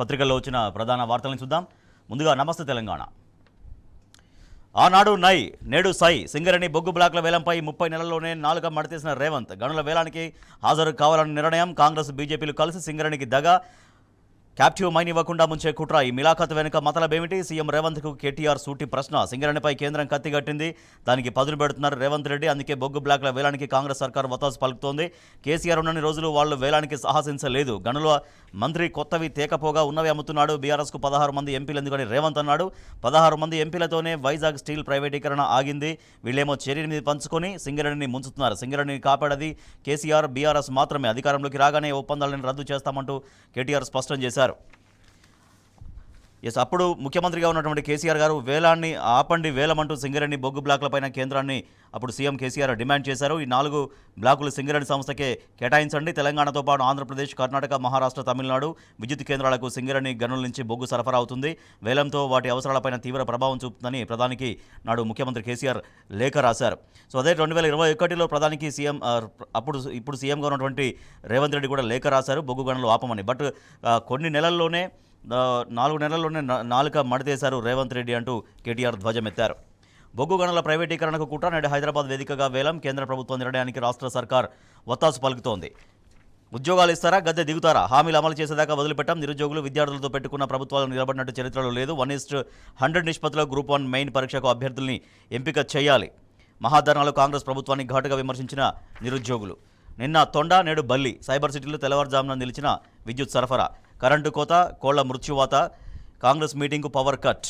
పత్రికల్లో వచ్చిన ప్రధాన వార్తలను చూద్దాం. ముందుగా నమస్తే తెలంగాణ. ఆనాడు నై నేడు సై సింగరేణి బొగ్గు బ్లాక్ల వేలంపై 30 నెలల్లోనే నాలుక మడతేసిన రేవంత్. గనుల వేలానికి హాజరు కావాలని నిర్ణయం. కాంగ్రెస్ బీజేపీలు కలిసి సింగరేణికి దగా. క్యాప్టివ్ మైన్ ఇవ్వకుండా ముంచే కుట్ర. ఈ మిలాఖత్ వెనుక మతలబేమిటి? సీఎం రేవంత్కు కేటీఆర్ సూటి ప్రశ్న. సింగరేణిపై కేంద్రం కత్తిగట్టింది, దానికి పదును పెడుతున్నారు రేవంత్ రెడ్డి. అందుకే బొగ్గు బ్లాక్ల వేలానికి కాంగ్రెస్ సర్కార్ వతాసు పలుకుతోంది. కేసీఆర్ ఉన్నన్ని రోజులు వాళ్ళు వేలానికి సాహసించలేదు. గనుల మంత్రి కొత్తవి తేకపోగా ఉన్నవి అమ్ముతున్నాడు. బీఆర్ఎస్కు 16 మంది ఎంపీలు ఎందుకని రేవంత్ అన్నాడు. 16 మంది ఎంపీలతోనే వైజాగ్ స్టీల్ ప్రైవేటీకరణ ఆగింది. వీళ్ళేమో చర్యని మీద పంచుకొని సింగరేణిని ముంచుతున్నారు. సింగరేణిని కాపాడది కేసీఆర్, బీఆర్ఎస్ మాత్రమే. అధికారంలోకి రాగానే ఒప్పందాలను రద్దు చేస్తామంటూ కేటీఆర్ స్పష్టం చేశారు. అప్పుడు ముఖ్యమంత్రిగా ఉన్నటువంటి కేసీఆర్ గారు వేలాన్ని ఆపండి, వేలమంటూ సింగరేణి బొగ్గు బ్లాకులపైన కేంద్రాన్ని అప్పుడు సీఎం కేసీఆర్ డిమాండ్ చేశారు. ఈ 4 బ్లాకులు సింగరేణి సంస్థకే కేటాయించండి. తెలంగాణతో పాటు ఆంధ్రప్రదేశ్, కర్ణాటక, మహారాష్ట్ర, తమిళనాడు విద్యుత్ కేంద్రాలకు సింగరేణి గనుల నుంచి బొగ్గు సరఫరా అవుతుంది. వేలంతో వాటి అవసరాలపైన తీవ్ర ప్రభావం చూపుతుందని ప్రధానికి నాడు ముఖ్యమంత్రి కేసీఆర్ లేఖ రాశారు. అదే 2021లో ప్రధానికి సీఎం ఇప్పుడు సీఎంగా ఉన్నటువంటి రేవంత్ రెడ్డి కూడా లేఖ రాశారు బొగ్గు గనులు ఆపమని. బట్ కొన్ని నెలల్లోనే 4 నెలల్లోనే నాలుక మడతేశారు రేవంత్ రెడ్డి అంటూ కేటీఆర్ ధ్వజమెత్తారు. బొగ్గు గనుల ప్రైవేటీకరణకు కుట్ర. నేడు హైదరాబాద్ వేదికగా వేలం. కేంద్ర ప్రభుత్వ నిర్ణయానికి రాష్ట్ర సర్కార్ వత్తాసు పలుకుతోంది. ఉద్యోగాలు ఇస్తారా, గద్దె దిగుతారా? హామీలు అమలు చేసేదాకా వదిలిపెట్టాం. నిరుద్యోగులు విద్యార్థులతో పెట్టుకున్న ప్రభుత్వాలు నిలబడినట్టు చరిత్రలో లేదు. 1:100 నిష్పత్తిలో గ్రూప్ 1 మెయిన్ పరీక్షకు అభ్యర్థుల్ని ఎంపిక చేయాలి. మహాధర్నాలు కాంగ్రెస్ ప్రభుత్వాన్ని ఘాటుగా విమర్శించిన నిరుద్యోగులు. నిన్న తొండ, నేడు బల్లి. సైబర్ సిటీలో తెల్లవారుజామున నిలిచిన విద్యుత్ సరఫరా. కరెంటు కోత, కోళ్ల మృత్యువాత. కాంగ్రెస్ మీటింగ్కు పవర్ కట్.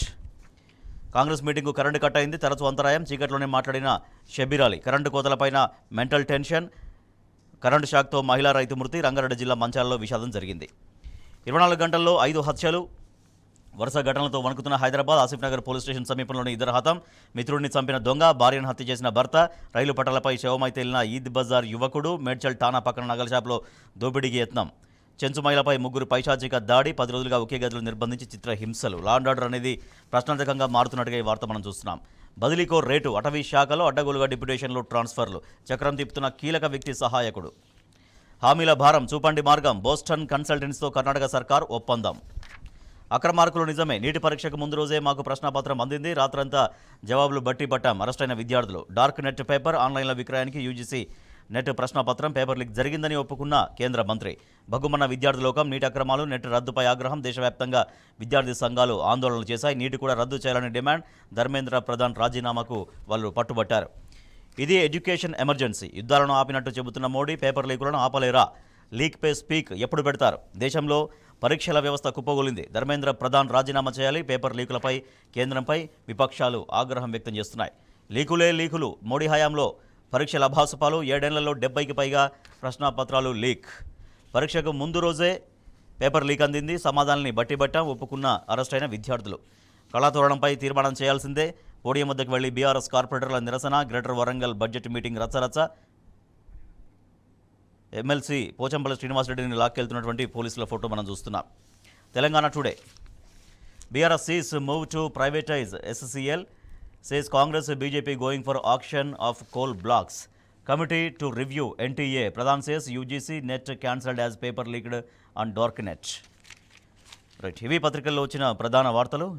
కాంగ్రెస్ మీటింగ్కు కరెంటు కట్ అయింది. తరచు అంతరాయం. చీకట్లోనే మాట్లాడిన షబీర్ అలీ. కరెంటు కోతలపైన మెంటల్ టెన్షన్. కరెంటు షాక్తో మహిళా రైతు మృతి. రంగారెడ్డి జిల్లా మంచాలలో విషాదం జరిగింది. 24 గంటల్లో 5 హత్యలు. వరుస ఘటనలతో వణుకుతున్న హైదరాబాద్. ఆసిఫ్నగర్ పోలీస్ స్టేషన్ సమీపంలోని ఇద్దరు హతం. మిత్రుడిని చంపిన దొంగ, భార్యను హత్య చేసిన భర్త. రైలు పట్టాలపై శవమై తేలిన ఈద్ బజార్ యువకుడు. మేడ్చల్ ఠాణా పక్కన నగల షాప్లో దోపిడీకి యత్నం. చెంచు మహిళపై 3 పైశాచిక దాడి. 10 రోజులుగా ఒకే గదిలో నిర్బంధించి చిత్ర హింసలు. లా అండ్ ఆర్డర్ అనేది ప్రశ్నార్థకంగా మారుతున్నట్టుగా ఈ వార్త మనం చూస్తున్నాం. బదిలీకో రేటు. అటవీ శాఖలో అడ్డగోలుగా డిప్యుటేషన్లో ట్రాన్స్ఫర్లు. చక్రం తిప్పుతున్న కీలక వ్యక్తి సహాయకుడు. హామీల భారం, చూపండి మార్గం. బోస్టన్ కన్సల్టెన్సీతో కర్ణాటక సర్కార్ ఒప్పందం. అక్రమార్కులు నిజమే. నీటి పరీక్షకు ముందు రోజే మాకు ప్రశ్నాపత్రం అందింది. రాత్రంతా జవాబులు బట్టి పట్టాం. అరెస్టైన విద్యార్థులు. డార్క్ నెట్ పేపర్ ఆన్లైన్లో విక్రయానికి యూజీసీ నెట్ ప్రశ్నాపత్రం. పేపర్ లీక్ జరిగిందని ఒప్పుకున్న కేంద్ర మంత్రి. భగ్గుమన్న విద్యార్థి లోకం. నీటి అక్రమాలు, నెట్ రద్దుపై ఆగ్రహం. దేశవ్యాప్తంగా విద్యార్థి సంఘాలు ఆందోళనలు చేశాయి. నీటి కూడా రద్దు చేయాలని డిమాండ్. ధర్మేంద్ర ప్రధాన్ రాజీనామాకు వాళ్ళు పట్టుబట్టారు. ఇది ఎడ్యుకేషన్ ఎమర్జెన్సీ. యుద్ధాలను ఆపినట్టు చెబుతున్న మోడీ పేపర్ లీకులను ఆపలేరా? లీక్ పే స్పీక్ ఎప్పుడు పెడతారు? దేశంలో పరీక్షల వ్యవస్థ కుప్పగొలింది. ధర్మేంద్ర ప్రధాన్ రాజీనామా చేయాలి. పేపర్ లీకులపై కేంద్రంపై విపక్షాలు ఆగ్రహం వ్యక్తం చేస్తున్నాయి. లీకులే లీకులు. మోడీ హయాంలో పరీక్షల అభాసుపాలు. 7 ఏళ్లలో 70కి పైగా ప్రశ్నాపత్రాలు లీక్. పరీక్షకు ముందు రోజే పేపర్ లీక్ అందింది. సమాధానాన్ని బట్టిబట్టాం. ఒప్పుకున్న అరెస్టైన విద్యార్థులు. కళాతోరణంపై తీర్మానం చేయాల్సిందే. పోడియం వద్దకు వెళ్లి బీఆర్ఎస్ కార్పొరేటర్ల నిరసన. గ్రేటర్ వరంగల్ బడ్జెట్ మీటింగ్ రచ్చరచ్చ. ఎమ్మెల్సీ పోచంపల్లి శ్రీనివాసరెడ్డిని లాక్కెళ్తున్నటువంటి పోలీసుల ఫోటో మనం చూస్తున్నాం. Telangana today. BRS sees move to privatize SCL. says Congress BJP going for auction of coal blocks. Committee to review NTA. Pradhan says UGC net cancelled as paper leaked on Darknet. Right, ఇవి పత్రికల్లో వచ్చిన ప్రధాన వార్తలు.